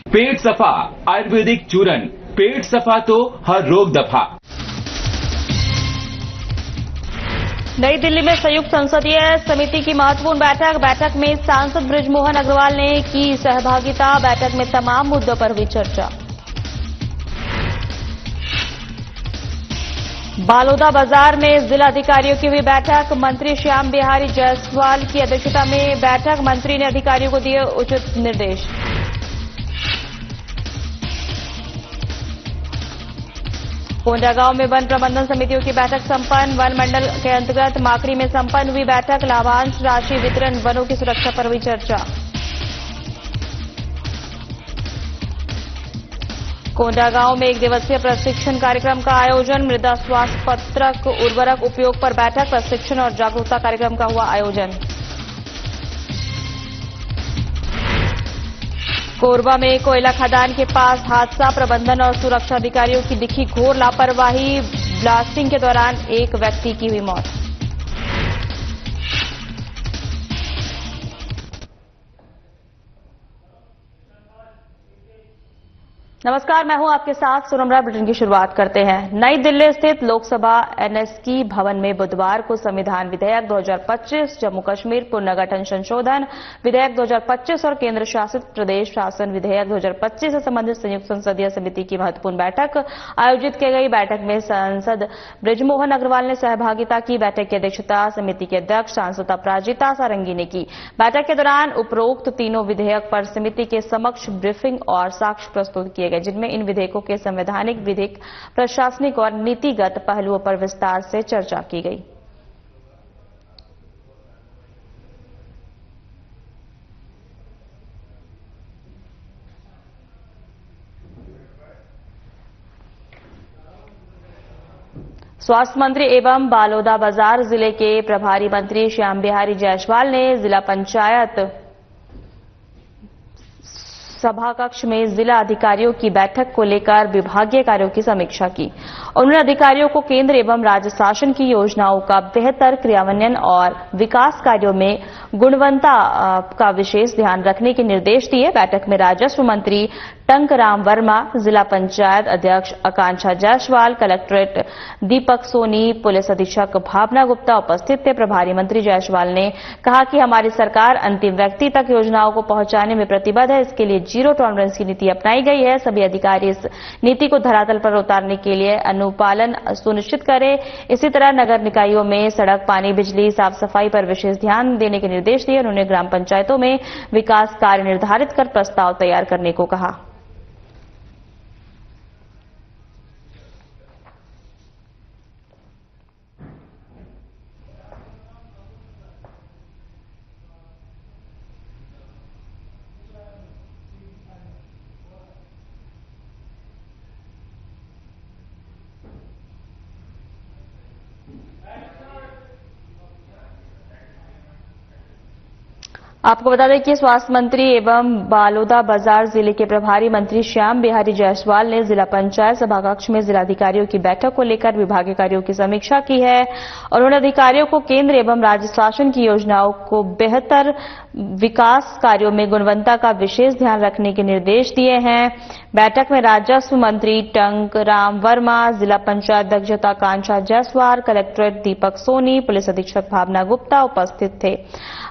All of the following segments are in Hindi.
पेट सफा आयुर्वेदिक चूरन, पेट सफा तो हर रोग दफा। नई दिल्ली में संयुक्त संसदीय समिति की महत्वपूर्ण बैठक में सांसद बृजमोहन अग्रवाल ने की सहभागिता। बैठक में तमाम मुद्दों पर हुई चर्चा। बालोदा बाजार में जिला अधिकारियों की हुई बैठक। मंत्री श्याम बिहारी जायसवाल की अध्यक्षता में बैठक। मंत्री ने अधिकारियों को दिए उचित निर्देश। कोंडागांव में वन प्रबंधन समितियों की बैठक संपन्न। वन मंडल के अंतर्गत माकड़ी में संपन्न हुई बैठक। लाभांश राशि वितरण, वनों की सुरक्षा पर हुई चर्चा। कोंडागांव में 1 दिवसीय प्रशिक्षण कार्यक्रम का आयोजन। मृदा स्वास्थ्य पत्रक उर्वरक उपयोग पर बैठक, प्रशिक्षण और जागरूकता कार्यक्रम का हुआ आयोजन। कोरबा में कोयला खदान के पास हादसा। प्रबंधन और सुरक्षा अधिकारियों की दिखी घोर लापरवाही। ब्लास्टिंग के दौरान एक व्यक्ति की हुई मौत। नमस्कार, मैं हूं आपके साथ सोनमरा। बुलेटिन की शुरुआत करते हैं। नई दिल्ली स्थित लोकसभा एनएसकी भवन में बुधवार को संविधान विधेयक 2025, जम्मू कश्मीर पुनर्गठन संशोधन विधेयक 2025 और केंद्र शासित प्रदेश शासन विधेयक 2025 से संबंधित संयुक्त संसदीय समिति की महत्वपूर्ण बैठक आयोजित की गई। बैठक में सांसद बृजमोहन अग्रवाल ने सहभागिता की। बैठक की अध्यक्षता समिति के अध्यक्ष सांसद अपराजिता सारंगी ने की। बैठक के दौरान उपरोक्त तीनों विधेयक पर समिति के समक्ष ब्रीफिंग और साक्ष्य प्रस्तुत किए गए, जिनमें इन विधेयकों के संवैधानिक, विधिक, प्रशासनिक और नीतिगत पहलुओं पर विस्तार से चर्चा की गई। स्वास्थ्य मंत्री एवं बालोदा बाजार जिले के प्रभारी मंत्री श्याम बिहारी जायसवाल ने जिला पंचायत सभा कक्ष में जिला अधिकारियों की बैठक को लेकर विभागीय कार्यों की समीक्षा की। उन्होंने अधिकारियों को केंद्र एवं राज्य शासन की योजनाओं का बेहतर क्रियान्वयन और विकास कार्यों में गुणवत्ता का विशेष ध्यान रखने के निर्देश दिए। बैठक में राजस्व मंत्री टंकराम वर्मा, जिला पंचायत अध्यक्ष आकांक्षा जायसवाल, कलेक्ट्रेट दीपक सोनी, पुलिस अधीक्षक भावना गुप्ता उपस्थित थे। प्रभारी मंत्री जायसवाल ने कहा कि हमारी सरकार अंतिम व्यक्ति तक योजनाओं को पहुंचाने में प्रतिबद्ध है। इसके लिए जीरो टॉलरेंस की नीति अपनाई गई है। सभी अधिकारी इस नीति को धरातल पर उतारने के लिए अनुपालन सुनिश्चित करें। इसी तरह नगर निकायों में सड़क, पानी, बिजली, साफ सफाई पर विशेष ध्यान देने के निर्देश दिए। उन्होंने ग्राम पंचायतों में विकास कार्य निर्धारित कर प्रस्ताव तैयार करने को कहा। आपको बता दें कि स्वास्थ्य मंत्री एवं बालोदा बाजार जिले के प्रभारी मंत्री श्याम बिहारी जायसवाल ने जिला पंचायत सभा कक्ष में जिलाधिकारियों की बैठक को लेकर विभागीय कार्यों की समीक्षा की है। उन्होंने अधिकारियों को केंद्र एवं राज्य शासन की योजनाओं को बेहतर विकास कार्यों में गुणवत्ता का विशेष ध्यान रखने के निर्देश दिए हैं। बैठक में राजस्व मंत्री टंकराम वर्मा, जिला पंचायत अध्यक्ष आकांक्षा जायसवाल, कलेक्ट्रेट दीपक सोनी, पुलिस अधीक्षक भावना गुप्ता उपस्थित थे।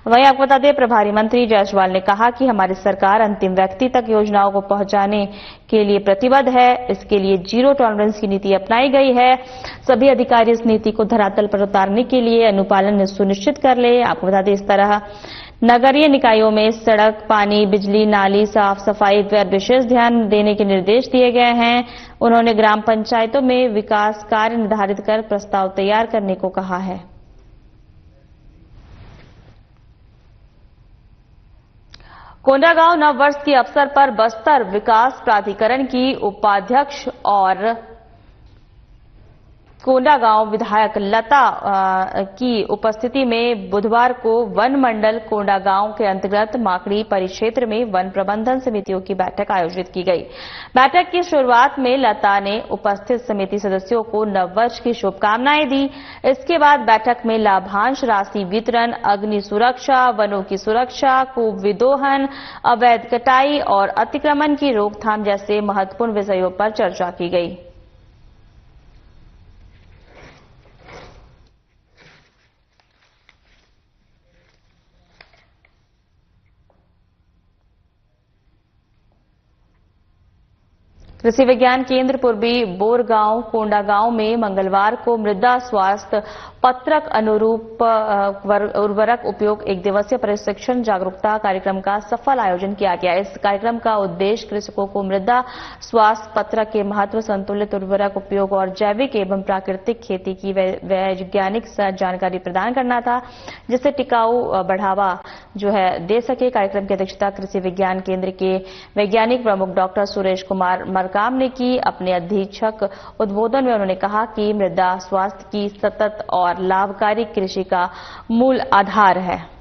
वहीं आपको बता दें, प्रभारी मंत्री जायसवाल ने कहा कि हमारी सरकार अंतिम व्यक्ति तक योजनाओं को पहुंचाने के लिए प्रतिबद्ध है। इसके लिए जीरो टॉलरेंस की नीति अपनाई गई है। सभी अधिकारी इस नीति को धरातल पर उतारने के लिए अनुपालन सुनिश्चित कर ले। आपको बता दें, इस तरह नगरीय निकायों में सड़क, पानी, बिजली, नाली, साफ सफाई पर विशेष ध्यान देने के निर्देश दिए गए हैं। उन्होंने ग्राम पंचायतों में विकास कार्य निर्धारित कर प्रस्ताव तैयार करने को कहा है। कोंडागांव नववर्ष के अवसर पर बस्तर विकास प्राधिकरण की उपाध्यक्ष और कोंडागांव विधायक लता की उपस्थिति में बुधवार को वन मंडल कोंडागांव के अंतर्गत माकड़ी परिक्षेत्र में वन प्रबंधन समितियों की बैठक आयोजित की गई। बैठक की शुरुआत में लता ने उपस्थित समिति सदस्यों को नववर्ष की शुभकामनाएं दी। इसके बाद बैठक में लाभांश राशि वितरण, अग्नि सुरक्षा, वनों की सुरक्षा, कूप विदोहन, अवैध कटाई और अतिक्रमण की रोकथाम जैसे महत्वपूर्ण विषयों पर चर्चा की गई। कृषि विज्ञान केंद्र पूर्वी बोरगांव कोंडागांव में मंगलवार को मृदा स्वास्थ्य पत्रक अनुरूप उर्वरक उपयोग एक दिवसीय प्रशिक्षण जागरूकता कार्यक्रम का सफल आयोजन किया गया। इस कार्यक्रम का उद्देश्य कृषकों को मृदा स्वास्थ्य पत्रक के महत्व, संतुलित उर्वरक उपयोग और जैविक एवं प्राकृतिक खेती की वैज्ञानिक जानकारी प्रदान करना था, जिससे टिकाऊ बढ़ावा दे सके। कार्यक्रम की अध्यक्षता कृषि विज्ञान केंद्र के वैज्ञानिक प्रमुख डॉक्टर सुरेश कुमार मरकाम ने की। अपने अधीक्षक उद्बोधन में उन्होंने कहा कि मृदा स्वास्थ्य की सतत और लाभकारी कृषि का मूल आधार है।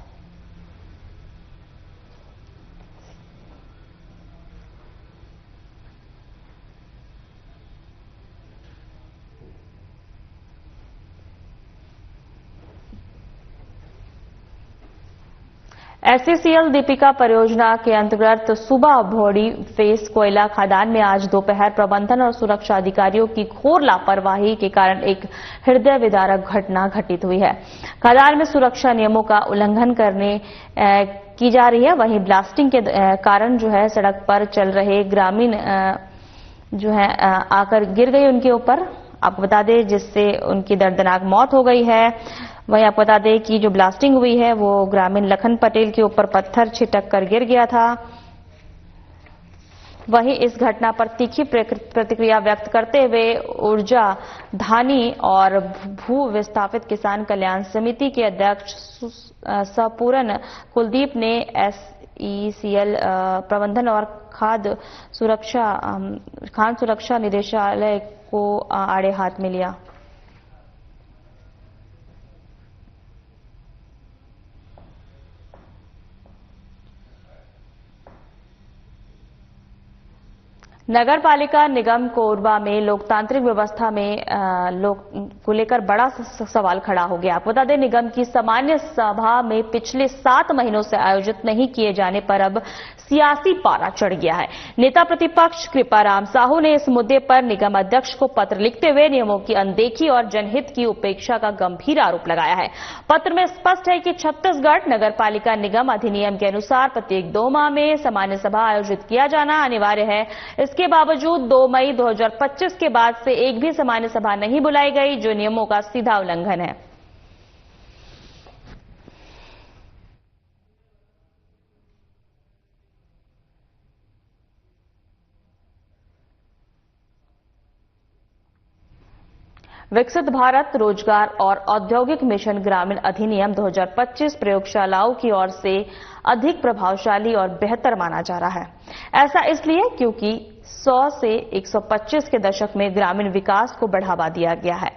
एससीसीएल दीपिका परियोजना के अंतर्गत सुबह भोड़ी फेस कोयला खदान में आज दोपहर प्रबंधन और सुरक्षा अधिकारियों की घोर लापरवाही के कारण एक हृदय विदारक घटना घटित हुई है। खदान में सुरक्षा नियमों का उल्लंघन की जा रही है। वहीं ब्लास्टिंग के कारण सड़क पर चल रहे ग्रामीण आकर गिर गए उनके ऊपर। आपको बता दें जिससे उनकी दर्दनाक मौत हो गई है। वहीं आपको बता दें कि जो ब्लास्टिंग हुई है वो ग्रामीण लखन पटेल के ऊपर पत्थर छिटक कर गिर गया था। वहीं इस घटना पर तीखी प्रतिक्रिया व्यक्त करते हुए ऊर्जा धानी और भू विस्थापित किसान कल्याण समिति के अध्यक्ष सपूरन कुलदीप ने एससीसीएल प्रबंधन और खाद्य सुरक्षा निदेशालय को आड़े हाथ में लिया। नगर पालिका निगम कोरबा में लोकतांत्रिक व्यवस्था में को लेकर बड़ा सवाल खड़ा हो गया। बता दें निगम की सामान्य सभा में पिछले 7 महीनों से आयोजित नहीं किए जाने पर अब सियासी पारा चढ़ गया है। नेता प्रतिपक्ष कृपाराम साहू ने इस मुद्दे पर निगम अध्यक्ष को पत्र लिखते हुए नियमों की अनदेखी और जनहित की उपेक्षा का गंभीर आरोप लगाया है। पत्र में स्पष्ट है कि छत्तीसगढ़ नगर पालिका निगम अधिनियम के अनुसार प्रत्येक 2 माह में सामान्य सभा आयोजित किया जाना अनिवार्य है। इसके बावजूद 2 मई 2025 के बाद से एक भी सामान्य सभा नहीं बुलाई गई, जो नियमों का सीधा उल्लंघन है। विकसित भारत रोजगार और औद्योगिक मिशन ग्रामीण अधिनियम 2025 प्रयोगशालाओं की ओर से अधिक प्रभावशाली और बेहतर माना जा रहा है। ऐसा इसलिए क्योंकि 100 से 125 के दशक में ग्रामीण विकास को बढ़ावा दिया गया है,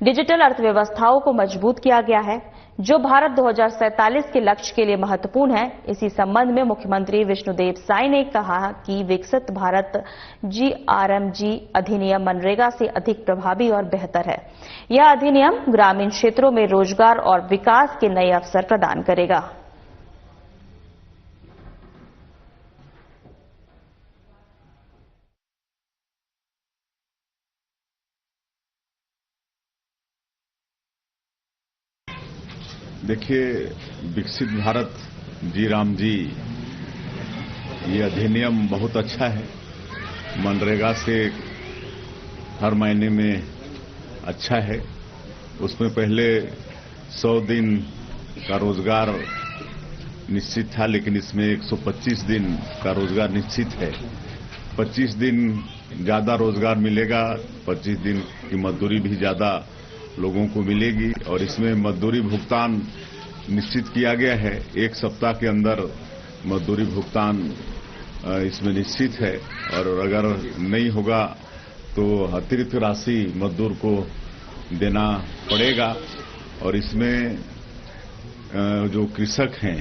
डिजिटल अर्थव्यवस्थाओं को मजबूत किया गया है, जो भारत 2047 के लक्ष्य के लिए महत्वपूर्ण है। इसी संबंध में मुख्यमंत्री विष्णुदेव साय ने कहा कि विकसित भारत GRMG अधिनियम मनरेगा से अधिक प्रभावी और बेहतर है। यह अधिनियम ग्रामीण क्षेत्रों में रोजगार और विकास के नए अवसर प्रदान करेगा। देखिए, विकसित भारत GRMG ये अधिनियम बहुत अच्छा है। मनरेगा से हर महीने में अच्छा है। उसमें पहले 100 दिन का रोजगार निश्चित था, लेकिन इसमें 125 दिन का रोजगार निश्चित है। 25 दिन ज्यादा रोजगार मिलेगा, 25 दिन की मजदूरी भी ज्यादा लोगों को मिलेगी। और इसमें मजदूरी भुगतान निश्चित किया गया है। 1 सप्ताह के अंदर मजदूरी भुगतान इसमें निश्चित है, और अगर नहीं होगा तो अतिरिक्त राशि मजदूर को देना पड़ेगा। और इसमें जो कृषक हैं,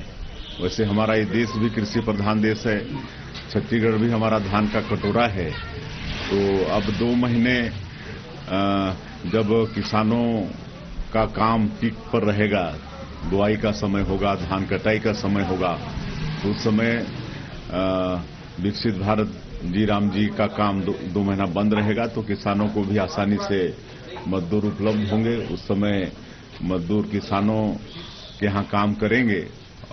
वैसे हमारा ये देश भी कृषि प्रधान देश है, छत्तीसगढ़ भी हमारा धान का कटोरा है। तो अब 2 महीने जब किसानों का काम पीक पर रहेगा, बुआई का समय होगा, धान कटाई का समय होगा, तो उस समय विकसित भारत जी राम जी का काम 2 महीना बंद रहेगा। तो किसानों को भी आसानी से मजदूर उपलब्ध होंगे। उस समय मजदूर किसानों के यहाँ काम करेंगे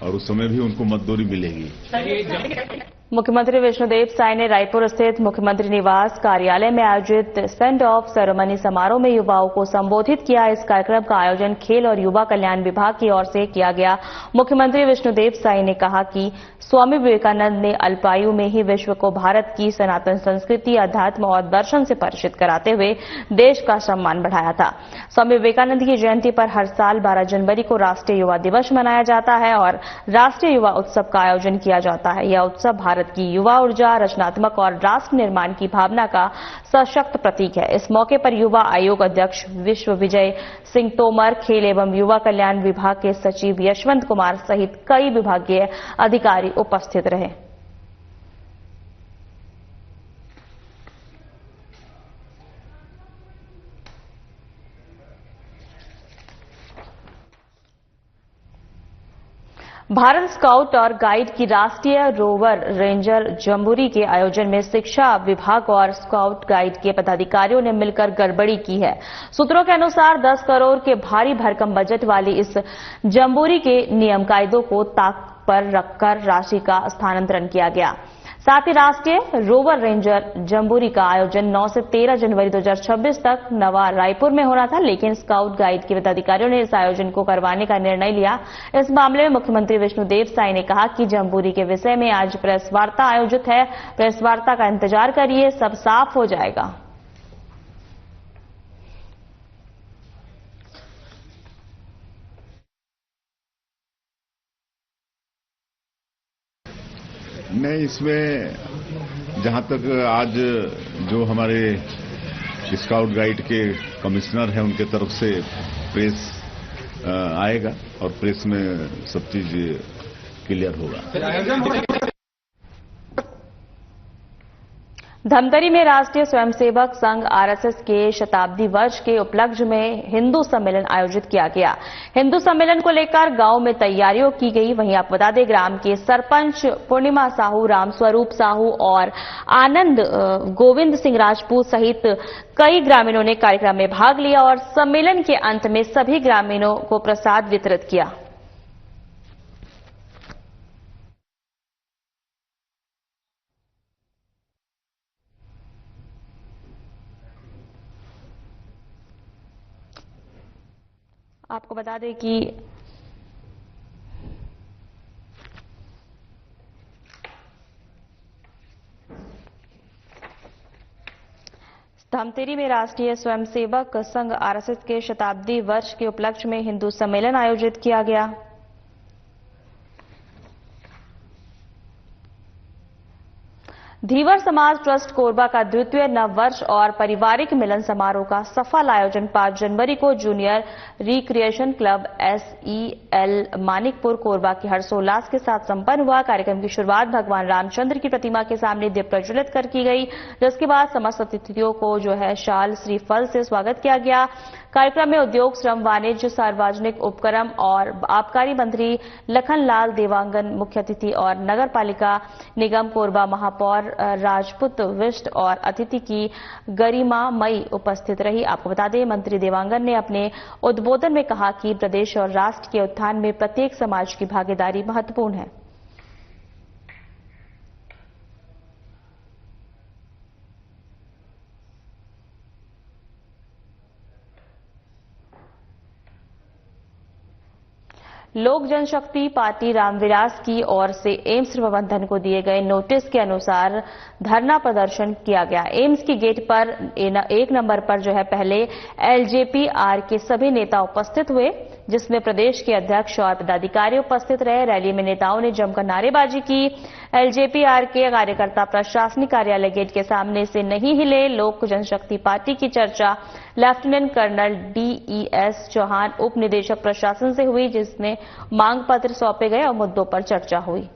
और उस समय भी उनको मजदूरी मिलेगी। मुख्यमंत्री विष्णुदेव साय ने रायपुर स्थित मुख्यमंत्री निवास कार्यालय में आयोजित सेंड ऑफ सेरेमनी समारोह में युवाओं को संबोधित किया। इस कार्यक्रम का आयोजन खेल और युवा कल्याण विभाग की ओर से किया गया। मुख्यमंत्री विष्णुदेव साय ने कहा कि स्वामी विवेकानंद ने अल्पायु में ही विश्व को भारत की सनातन संस्कृति, अध्यात्म और दर्शन से परिचित कराते हुए देश का सम्मान बढ़ाया था। स्वामी विवेकानंद की जयंती पर हर साल 12 जनवरी को राष्ट्रीय युवा दिवस मनाया जाता है और राष्ट्रीय युवा उत्सव का आयोजन किया जाता है। यह उत्सव भारत की युवा ऊर्जा, रचनात्मक और राष्ट्र निर्माण की भावना का सशक्त प्रतीक है। इस मौके पर युवा आयोग अध्यक्ष विश्व विजय सिंह तोमर, खेल एवं युवा कल्याण विभाग के सचिव यशवंत कुमार सहित कई विभागीय अधिकारी उपस्थित रहे। भारत स्काउट और गाइड की राष्ट्रीय रोवर रेंजर जम्बूरी के आयोजन में शिक्षा विभाग और स्काउट गाइड के पदाधिकारियों ने मिलकर गड़बड़ी की है। सूत्रों के अनुसार 10 करोड़ के भारी भरकम बजट वाली इस जम्बूरी के नियम कायदों को ताक पर रखकर राशि का स्थानांतरण किया गया। साथ ही राष्ट्रीय रोवर रेंजर जम्बूरी का आयोजन 9 से 13 जनवरी 2026 तक नवा रायपुर में होना था, लेकिन स्काउट गाइड के पदाधिकारियों ने इस आयोजन को करवाने का निर्णय लिया। इस मामले में मुख्यमंत्री विष्णुदेव साय ने कहा कि जम्बूरी के विषय में आज प्रेस वार्ता आयोजित है। प्रेस वार्ता का इंतजार करिए, सब साफ हो जाएगा। नहीं, इसमें जहां तक आज जो हमारे स्काउट गाइड के कमिश्नर हैं, उनके तरफ से प्रेस आएगा और प्रेस में सब चीज क्लियर होगा। धमतरी में राष्ट्रीय स्वयंसेवक संघ आरएसएस के शताब्दी वर्ष के उपलक्ष्य में हिंदू सम्मेलन आयोजित किया गया। हिंदू सम्मेलन को लेकर गांव में तैयारियों की गई। वहीं आपको बता दें, ग्राम के सरपंच पूर्णिमा साहू, रामस्वरूप साहू और आनंद गोविंद सिंह राजपूत सहित कई ग्रामीणों ने कार्यक्रम में भाग लिया और सम्मेलन के अंत में सभी ग्रामीणों को प्रसाद वितरित किया। आपको बता दें कि धमतरी में राष्ट्रीय स्वयंसेवक संघ आरएसएस के शताब्दी वर्ष के उपलक्ष्य में हिंदू सम्मेलन आयोजित किया गया। धीवर समाज ट्रस्ट कोरबा का द्वितीय नववर्ष और पारिवारिक मिलन समारोह का सफल आयोजन 5 जनवरी को junior recreation club SEL Manikpur Korba की हर्षोल्लास के साथ संपन्न हुआ। कार्यक्रम की शुरुआत भगवान रामचंद्र की प्रतिमा के सामने दीप प्रज्वलित कर की गई, जिसके बाद समस्त अतिथियों को शाल श्रीफल से स्वागत किया गया। कार्यक्रम में उद्योग, श्रम, वाणिज्य, सार्वजनिक उपक्रम और आबकारी मंत्री लखनलाल देवांगन मुख्य अतिथि और नगर पालिका निगम कोरबा महापौर राजपूत विष्ट और अतिथि की गरिमामयी उपस्थित रही। आपको बता दें, मंत्री देवांगन ने अपने उद्बोधन में कहा कि प्रदेश और राष्ट्र के उत्थान में प्रत्येक समाज की भागीदारी महत्वपूर्ण है। लोक जनशक्ति पार्टी रामविलास की ओर से एम्स प्रबंधन को दिए गए नोटिस के अनुसार धरना प्रदर्शन किया गया। एम्स की गेट पर 1 नंबर पर पहले LJPR के सभी नेता उपस्थित हुए, जिसमें प्रदेश के अध्यक्ष और पदाधिकारी उपस्थित रहे। रैली में नेताओं ने जमकर नारेबाजी की। एलजेपी-आर के कार्यकर्ता प्रशासनिक कार्यालय गेट के सामने से नहीं हिले। लोक जनशक्ति पार्टी की चर्चा लेफ्टिनेंट कर्नल DES चौहान उप निदेशक प्रशासन से हुई, जिसमें मांग पत्र सौंपे गए और मुद्दों पर चर्चा हुई।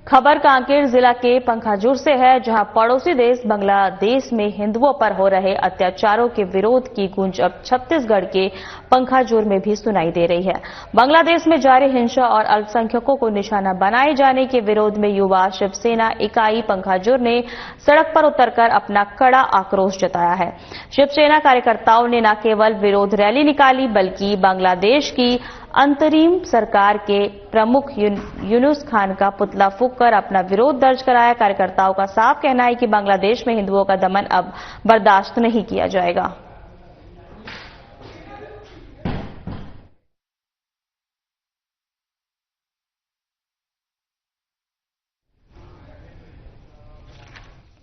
खबर कांकेर जिला के पंखाजूर से है, जहां पड़ोसी देश बांग्लादेश में हिंदुओं पर हो रहे अत्याचारों के विरोध की गूंज अब छत्तीसगढ़ के पंखाजूर में भी सुनाई दे रही है। बांग्लादेश में जारी हिंसा और अल्पसंख्यकों को निशाना बनाए जाने के विरोध में युवा शिवसेना इकाई पंखाजूर ने सड़क पर उतरकर अपना कड़ा आक्रोश जताया है। शिवसेना कार्यकर्ताओं ने न केवल विरोध रैली निकाली, बल्कि बांग्लादेश की अंतरिम सरकार के प्रमुख यूनुस खान का पुतला फूंककर अपना विरोध दर्ज कराया। कार्यकर्ताओं का साफ कहना है कि बांग्लादेश में हिंदुओं का दमन अब बर्दाश्त नहीं किया जाएगा।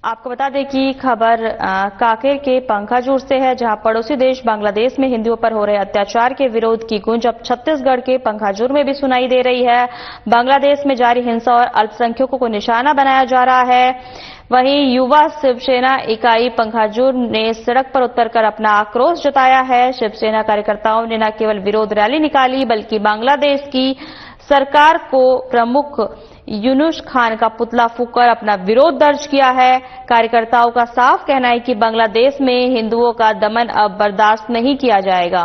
आपको बता दें कि खबर कांकेर के पंखाजूर से है, जहां पड़ोसी देश बांग्लादेश में हिंदुओं पर हो रहे अत्याचार के विरोध की गूंज अब छत्तीसगढ़ के पंखाजूर में भी सुनाई दे रही है। बांग्लादेश में जारी हिंसा और अल्पसंख्यकों को निशाना बनाया जा रहा है। वहीं युवा शिवसेना इकाई पंखाजूर ने सड़क पर उतरकर अपना आक्रोश जताया है। शिवसेना कार्यकर्ताओं ने न केवल विरोध रैली निकाली, बल्कि बांग्लादेश की सरकार को प्रमुख यूनुस खान का पुतला फूंककर अपना विरोध दर्ज किया है। कार्यकर्ताओं का साफ कहना है कि बांग्लादेश में हिंदुओं का दमन अब बर्दाश्त नहीं किया जाएगा।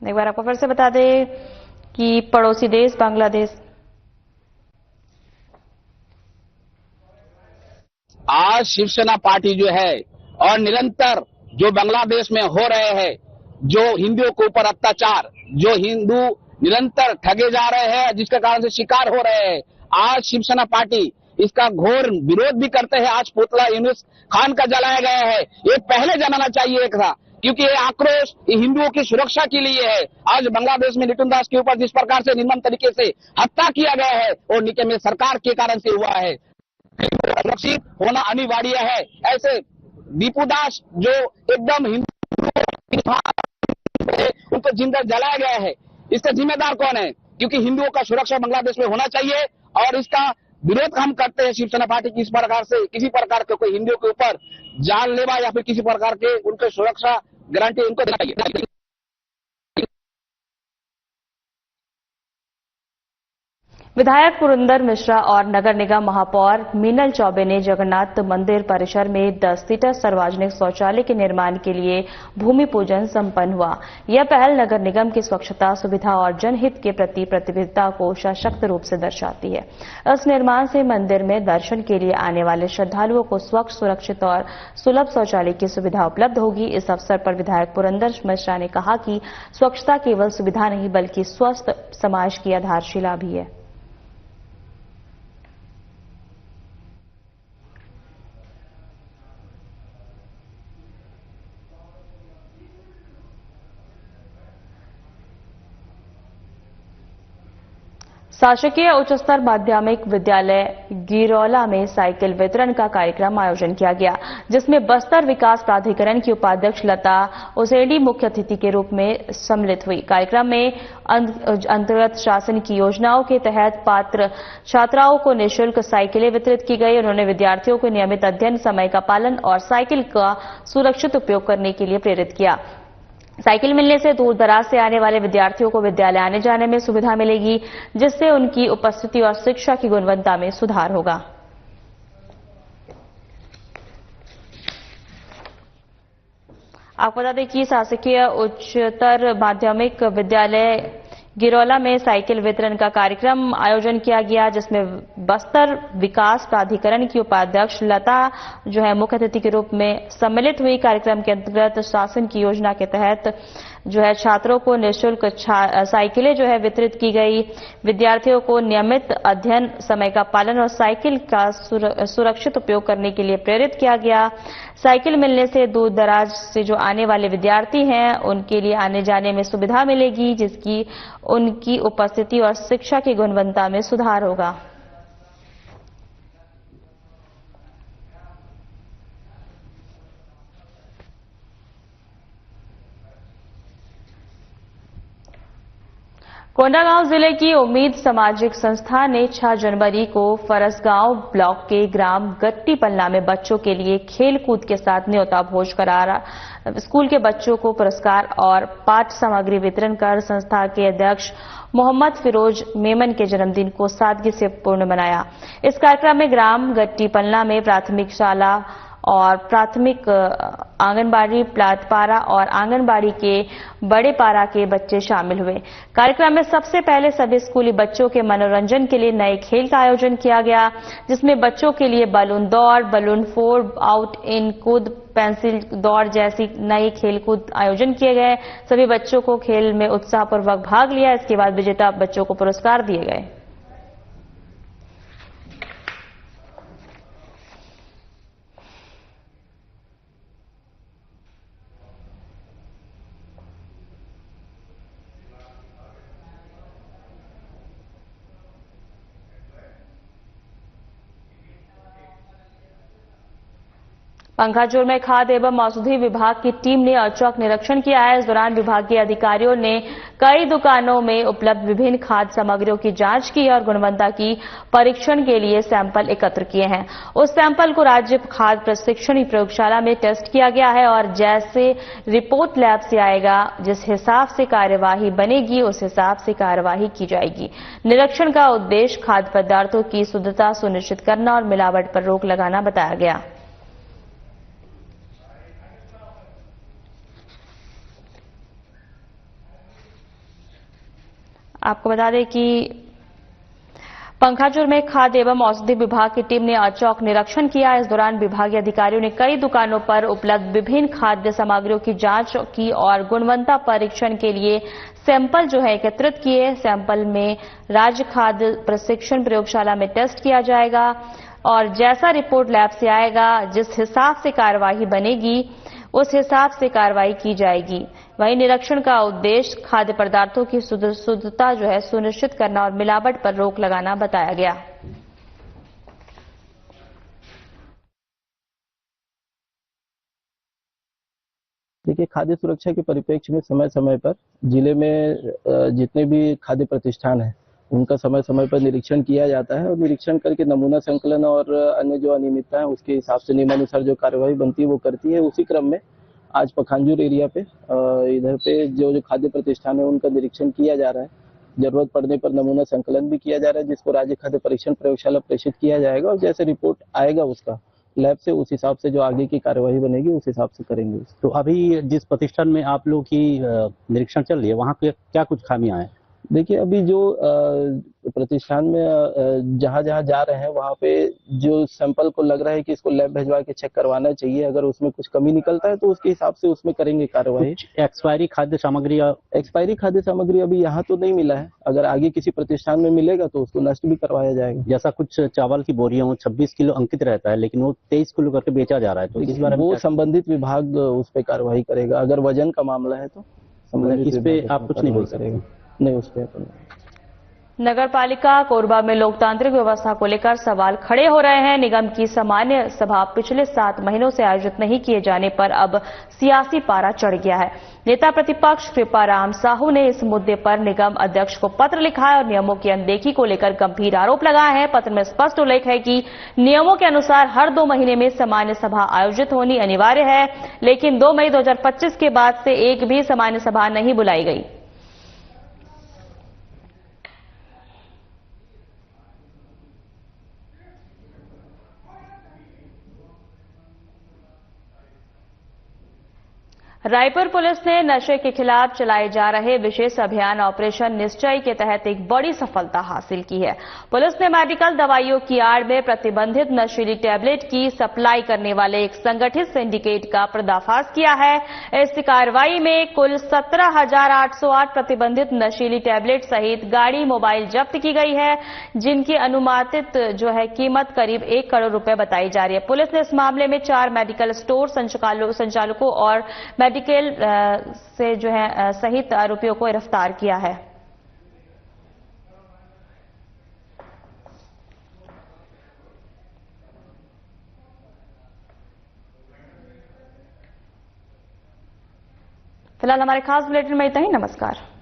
एक बार आपको फिर से बता दें कि पड़ोसी देश बांग्लादेश आज शिवसेना पार्टी जो है और निरंतर जो बांग्लादेश में हो रहे हैं, जो हिंदुओं के ऊपर अत्याचार, जो हिंदू निरंतर ठगे जा रहे हैं, जिसके कारण से शिकार हो रहे हैं, आज शिवसेना पार्टी इसका घोर विरोध भी करते हैं। आज पुतला यूनुस खान का जलाया गया है, ये पहले जलाना चाहिए था, क्योंकि ये आक्रोश हिंदुओं की सुरक्षा के लिए है। आज बांग्लादेश में लिटन दास के ऊपर जिस प्रकार से निर्मम तरीके से हत्या किया गया है, और नीचे में सरकार के कारण से हुआ है, सुरक्षित होना अनिवार्य है। ऐसे दीपू दास जो एकदम हिंदू उनको जिंदा जलाया गया है, इसका जिम्मेदार कौन है? क्योंकि हिंदुओं का सुरक्षा बांग्लादेश में होना चाहिए, और इसका विरोध हम करते हैं शिवसेना पार्टी की। इस प्रकार से किसी प्रकार के कोई हिंदुओं के ऊपर जानलेवा या फिर किसी प्रकार के उनके सुरक्षा गारंटी उनको देना चाहिए। विधायक पुरंदर मिश्रा और नगर निगम महापौर मीनल चौबे ने जगन्नाथ मंदिर परिसर में 10 सीटर सार्वजनिक शौचालय के निर्माण के लिए भूमि पूजन संपन्न हुआ। यह पहल नगर निगम की स्वच्छता, सुविधा और जनहित के प्रति प्रतिबद्धता को सशक्त रूप से दर्शाती है। इस निर्माण से मंदिर में दर्शन के लिए आने वाले श्रद्धालुओं को स्वच्छ, सुरक्षित और सुलभ शौचालय की सुविधा उपलब्ध होगी। इस अवसर पर विधायक पुरंदर मिश्रा ने कहा कि स्वच्छता केवल सुविधा नहीं, बल्कि स्वस्थ समाज की आधारशिला भी है। शासकीय उच्च स्तर माध्यमिक विद्यालय गिरौला में साइकिल वितरण का कार्यक्रम आयोजन किया गया, जिसमें बस्तर विकास प्राधिकरण की उपाध्यक्ष लता उसेंडी मुख्य अतिथि के रूप में सम्मिलित हुई। कार्यक्रम में अंतर्गत शासन की योजनाओं के तहत पात्र छात्राओं को निःशुल्क साइकिलें वितरित की गई। उन्होंने विद्यार्थियों को नियमित अध्ययन, समय का पालन और साइकिल का सुरक्षित उपयोग करने के लिए प्रेरित किया। साइकिल मिलने से दूर दराज से आने वाले विद्यार्थियों को विद्यालय आने जाने में सुविधा मिलेगी, जिससे उनकी उपस्थिति और शिक्षा की गुणवत्ता में सुधार होगा। आपको बता दें कि शासकीय उच्चतर माध्यमिक विद्यालय गिरौला में साइकिल वितरण का कार्यक्रम आयोजन किया गया, जिसमें बस्तर विकास प्राधिकरण की उपाध्यक्ष लता जो है मुख्य अतिथि के रूप में सम्मिलित हुई। कार्यक्रम के अंतर्गत शासन की योजना के तहत जो है छात्रों को निःशुल्क साइकिलें जो है वितरित की गई। विद्यार्थियों को नियमित अध्ययन, समय का पालन और साइकिल का सुरक्षित उपयोग करने के लिए प्रेरित किया गया। साइकिल मिलने से दूर दराज से जो आने वाले विद्यार्थी हैं उनके लिए आने जाने में सुविधा मिलेगी, जिसकी उनकी उपस्थिति और शिक्षा की गुणवत्ता में सुधार होगा। कोंडागांव जिले की उम्मीद सामाजिक संस्था ने 6 जनवरी को फरसगांव ब्लॉक के ग्राम गट्टी पलना में बच्चों के लिए खेल कूद के साथ न्योता भोज करारा स्कूल के बच्चों को पुरस्कार और पाठ्य सामग्री वितरण कर संस्था के अध्यक्ष मोहम्मद फिरोज मेमन के जन्मदिन को सादगी से पूर्ण मनाया। इस कार्यक्रम में ग्राम गट्टी पलना में प्राथमिक शाला और प्राथमिक आंगनबाड़ी प्लातपारा और आंगनबाड़ी के बड़े पारा के बच्चे शामिल हुए। कार्यक्रम में सबसे पहले सभी स्कूली बच्चों के मनोरंजन के लिए नए खेल का आयोजन किया गया, जिसमें बच्चों के लिए बलून दौड़, बलून 4 आउट इन कूद, पेंसिल दौड़ जैसी नई खेल कूद आयोजन किए गए। सभी बच्चों को खेल में उत्साहपूर्वक भाग लिया। इसके बाद विजेता बच्चों को पुरस्कार दिए गए। पंखाजोर में खाद्य एवं औषधि विभाग की टीम ने औचक निरीक्षण किया है। इस दौरान विभागीय अधिकारियों ने कई दुकानों में उपलब्ध विभिन्न खाद्य सामग्रियों की जांच की और गुणवत्ता की परीक्षण के लिए सैंपल एकत्र किए हैं। उस सैंपल को राज्य खाद्य प्रशिक्षण प्रयोगशाला में टेस्ट किया गया है और जैसे रिपोर्ट लैब से आएगा, जिस हिसाब से कार्यवाही बनेगी उस हिसाब से कार्यवाही की जाएगी। निरीक्षण का उद्देश्य खाद्य पदार्थों की शुद्धता सुनिश्चित करना और मिलावट पर रोक लगाना बताया गया। आपको बता दें कि पंखाजोर में खाद्य एवं औषधि विभाग की टीम ने औचक निरीक्षण किया। इस दौरान विभागीय अधिकारियों ने कई दुकानों पर उपलब्ध विभिन्न खाद्य सामग्रियों की जांच की और गुणवत्ता परीक्षण के लिए सैंपल जो है एकत्रित किए। सैंपल में राज्य खाद्य प्रशिक्षण प्रयोगशाला में टेस्ट किया जाएगा और जैसा रिपोर्ट लैब से आएगा, जिस हिसाब से कार्यवाही बनेगी उस हिसाब से कार्रवाई की जाएगी। वहीं निरीक्षण का उद्देश्य खाद्य पदार्थों की शुद्धता जो है सुनिश्चित करना और मिलावट पर रोक लगाना बताया गया। देखिए, खाद्य सुरक्षा के परिप्रेक्ष्य में समय समय पर जिले में जितने भी खाद्य प्रतिष्ठान हैं उनका समय समय पर निरीक्षण किया जाता है और निरीक्षण करके नमूना संकलन और अन्य जो अनियमितता है उसके हिसाब से नियमानुसार जो कार्यवाही बनती है वो करती है। उसी क्रम में आज पखांजूर एरिया पे इधर पे जो खाद्य प्रतिष्ठान है उनका निरीक्षण किया जा रहा है। जरूरत पड़ने पर नमूना संकलन भी किया जा रहा है, जिसको राज्य खाद्य परीक्षण प्रयोगशाला प्रेषित किया जाएगा और जैसे रिपोर्ट आएगा उसका लैब से उस हिसाब से जो आगे की कार्यवाही बनेगी उस हिसाब से करेंगे। तो अभी जिस प्रतिष्ठान में आप लोग की निरीक्षण चल रही है वहाँ पे क्या कुछ खामियां हैं? देखिए, अभी जो प्रतिष्ठान में जहाँ जहाँ जा रहे हैं वहाँ पे जो सैंपल को लग रहा है कि इसको लैब भिजवा के चेक करवाना चाहिए, अगर उसमें कुछ कमी निकलता है तो उसके हिसाब से उसमें करेंगे कार्रवाई। एक्सपायरी खाद्य सामग्री अभी यहाँ तो नहीं मिला है, अगर आगे किसी प्रतिष्ठान में मिलेगा तो उसको नष्ट भी करवाया जाएगा। जैसा कुछ चावल की बोरियां 26 किलो अंकित रहता है लेकिन वो 23 किलो करके बेचा जा रहा है, तो इस बार वो संबंधित विभाग उस पर कार्रवाई करेगा। अगर वजन का मामला है तो इस पे आप कुछ नहीं बोल करेगा। नहीं, उस पर नगर पालिका कोरबा में लोकतांत्रिक व्यवस्था को लेकर सवाल खड़े हो रहे हैं। निगम की सामान्य सभा पिछले 7 महीनों से आयोजित नहीं किए जाने पर अब सियासी पारा चढ़ गया है। नेता प्रतिपक्ष कृपाराम साहू ने इस मुद्दे पर निगम अध्यक्ष को पत्र लिखा है और नियमों की अनदेखी को लेकर गंभीर आरोप लगाए हैं। पत्र में स्पष्ट उल्लेख है कि नियमों के अनुसार हर 2 महीने में सामान्य सभा आयोजित होनी अनिवार्य है, लेकिन 2 मई 2025 के बाद से एक भी सामान्य सभा नहीं बुलाई गई। रायपुर पुलिस ने नशे के खिलाफ चलाए जा रहे विशेष अभियान ऑपरेशन निश्चय के तहत एक बड़ी सफलता हासिल की है। पुलिस ने मेडिकल दवाइयों की आड़ में प्रतिबंधित नशीली टैबलेट की सप्लाई करने वाले एक संगठित सिंडिकेट का पर्दाफाश किया है। इस कार्रवाई में कुल 17,808 प्रतिबंधित नशीली टैबलेट सहित गाड़ी, मोबाइल जब्त की गई है, जिनकी अनुमानित कीमत करीब 1 करोड़ रुपए बताई जा रही है। पुलिस ने इस मामले में 4 मेडिकल स्टोर संचालकों और मेडिकल से सहित आरोपियों को गिरफ्तार किया है। फिलहाल हमारे खास बुलेटिन में इतना ही। नमस्कार।